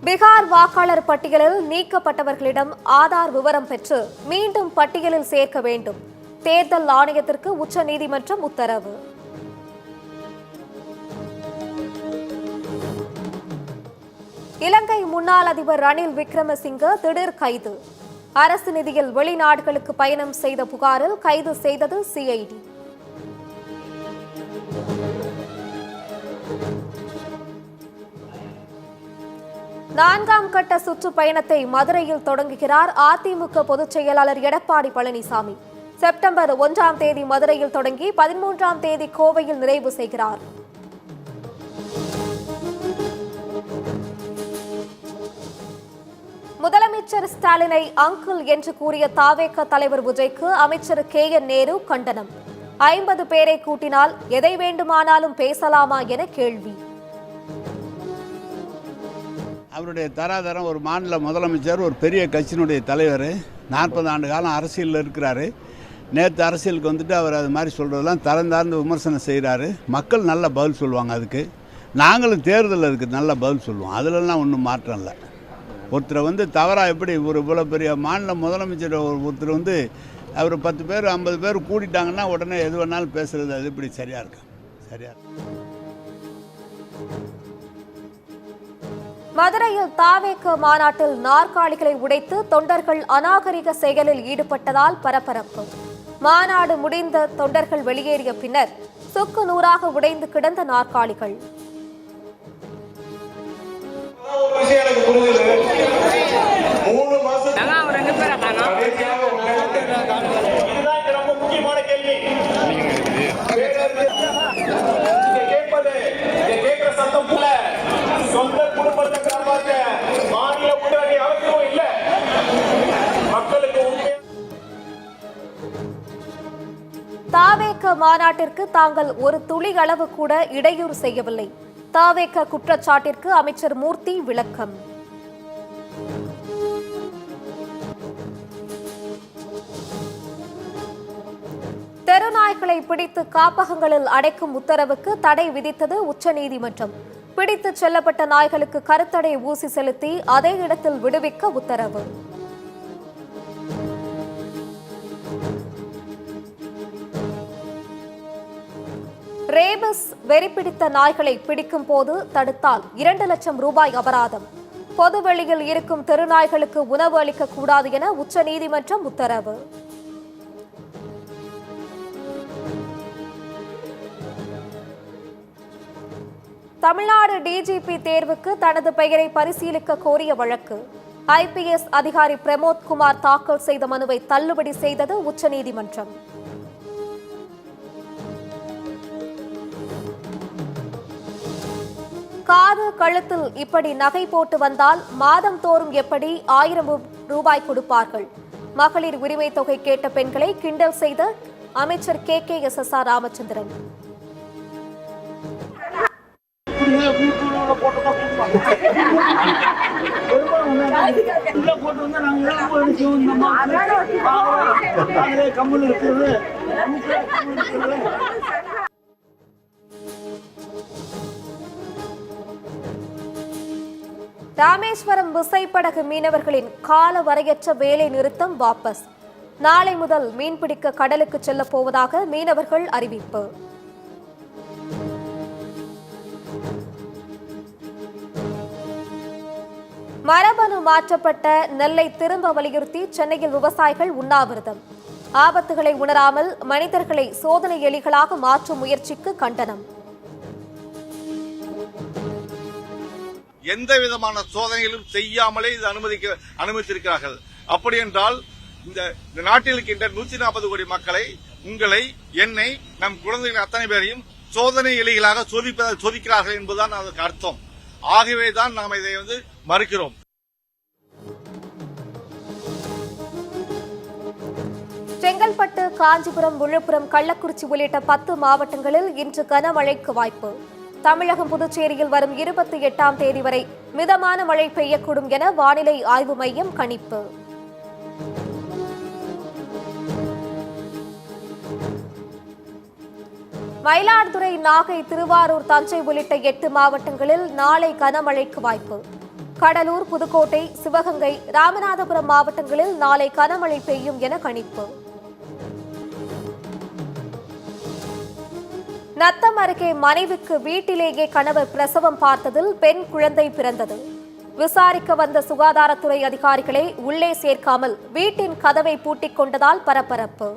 பீகார் வாக்காளர் பட்டியலில் நீக்கப்பட்டவர்களிடம் ஆதார் விவரம் பெற்று மீண்டும் பட்டியலில் சேர்க்க வேண்டும். தேர்தல் ஆணையத்திற்கு உச்சநீதிமன்றம் உத்தரவு. இலங்கை முன்னாள் அதிபர் ரணில் விக்ரமசிங்கே திடீர் கைது. அரசு நிதியில் வெளிநாடுகளுக்கு பயணம் செய்த புகாரில் கைது செய்தது சிஐடி. நான்காம் கட்ட சுற்றுப்பயணத்தை மதுரையில் தொடங்குகிறார் அதிமுக பொதுச் செயலாளர் எடப்பாடி பழனிசாமி. செப்டம்பர் 1ஆம் தேதி மதுரையில் தொடங்கி 13ஆம் தேதி கோவையில் நிறைவு செய்கிறார். முதலமைச்சர் ஸ்டாலினை அங்கிள் என்று கூறிய தாவேக தலைவர் விஜய்க்கு அமைச்சர் KN நேரு கண்டனம். 50 பேரை கூட்டினால் எதை வேண்டுமானாலும் பேசலாமா என கேள்வி. அவருடைய தராதரம் ஒரு மாநில முதலமைச்சர், ஒரு பெரிய கட்சியினுடைய தலைவர், 40 ஆண்டு காலம் அரசியலில் இருக்கிறாரு. நேற்று அரசியலுக்கு வந்துட்டு அவர் அது மாதிரி சொல்கிறதெல்லாம் தரந்தார்ந்து விமர்சனம் செய்கிறாரு. மக்கள் நல்ல பதில் சொல்லுவாங்க. அதுக்கு நாங்களும் தேர்தலில் அதுக்கு நல்ல பதில் சொல்லுவோம். அதிலெல்லாம் ஒன்றும் மாற்றம் இல்லை. ஒருத்தரை தவறாக எப்படி ஒரு இவ்வளோ பெரிய மாநில முதலமைச்சர் ஒருத்தர் அவர் 10 பேர் 50 பேர் கூட்டிட்டாங்கன்னா உடனே எது வேணாலும் பேசுகிறது, அது இப்படி சரியாக இருக்கு? சரியா மதுரையில் தாவேக மாநாட்டில் நாற்காலிகளை உடைத்து தொண்டர்கள் அநாகரிக செயலில் ஈடுபட்டதால் பரபரப்பு. மாநாடு முடிந்த தொண்டர்கள் வெளியேறிய பின்னர் சுக்கு நூறாக உடைந்து கிடந்த நாற்காலிகள். தாவேக மாநாட்டிற்கு தாங்கள் ஒரு துளி அளவு கூட இடையூறு செய்யவில்லை. தாவேக குற்றச்சாட்டிற்கு அமைச்சர் மூர்த்தி விளக்கம். தெருநாய்களை பிடித்து காப்பகங்களில் அடைக்கும் உத்தரவுக்கு தடை விதித்தது உச்சநீதிமன்றம். பிடித்து செல்லப்பட்ட நாய்களுக்கு கருத்தடை ஊசி செலுத்தி அதே இடத்தில் விடுவிக்க உத்தரவு. ரேபிஸ் வெறிப்பிடித்த நாய்களை பிடிக்கும் போது தடுத்தால் 2 லட்சம் ரூபாய் அபராதம். பொதுவெளியில் இருக்கும் தெருநாய்களுக்கு உணவு அளிக்கக்கூடாது என உச்சநீதிமன்றம் உத்தரவு. தமிழ்நாடு டிஜிபி தேர்வுக்கு தனது பெயரை பரிசீலிக்க கோரிய வழக்கு. IPS அதிகாரி பிரமோத் குமார் தாக்கல் செய்த மனுவை தள்ளுபடி செய்தது உச்சநீதிமன்றம். காது கழுத்தில் இப்படி நகை போட்டு வந்தால் மாதம் தோறும் எப்படி 1000 ரூபாய் கொடுப்பார்கள்? மகளிர் உரிமை தொகை கேட்ட பெண்களை கிண்டல் செய்த அமைச்சர் KKSSR ராமச்சந்திரன். ராமேஸ்வரம் விசைப்படகு மீனவர்களின் கால வரையற்ற வேலை நிறுத்தம் வாபஸ். நாளை முதல் மீன்பிடிக்க கடலுக்கு செல்லப் போவதாக மீனவர்கள் அறிவிப்பு. மரபணு மாற்றப்பட்ட நெல்லை திரும்ப வலியுறுத்தி சென்னையில் விவசாயிகள் உண்ணாவிரதம். ஆபத்துகளை உணராமல் மனிதர்களை சோதனை எலிகளாக மாற்றும் முயற்சிக்கு கண்டனம். எந்த விதமான சோதனைகளும் செய்யாமலே இது அனுமதித்திருக்கிறார்கள். அப்படி என்றால் இந்த நாட்டில் இருக்கின்ற 140 கோடி மக்களை, உங்களை, என்னை, நம் குழந்தைகள் அத்தனை பேரையும் சோதனை எலிகளாக சோதிக்கிறார்கள் என்பதுதான் அதற்கு அர்த்தம். ஆகவேதான் நாம் இதை மறுக்கிறோம். செங்கல்பட்டு, காஞ்சிபுரம், விழுப்புரம், கள்ளக்குறிச்சி உள்ளிட்ட 10 மாவட்டங்களில் இன்று கனமழைக்கு வாய்ப்பு. தமிழகம், புதுச்சேரியில் வரும் 28ஆம் தேதி வரை மிதமான மழை பெய்யக்கூடும் என வானிலை ஆய்வு மையம் கணிப்பு. மயிலாடுதுறை, நாகை, திருவாரூர், தஞ்சை உள்ளிட்ட 8 மாவட்டங்களில் நாளை கனமழைக்கு வாய்ப்பு. கடலூர், புதுக்கோட்டை, சிவகங்கை, ராமநாதபுரம் மாவட்டங்களில் நாளை கனமழை பெய்யும் என கணிப்பு. நத்தம் அருகே மனைவிக்கு வீட்டிலேயே கணவர் பிரசவம் பார்த்ததில் பெண் குழந்தை பிறந்தது. விசாரிக்க வந்த சுகாதாரத்துறை அதிகாரிகளை உள்ளே சேர்க்காமல் வீட்டின் கதவை பூட்டிக் கொண்டதால் பரபரப்பு.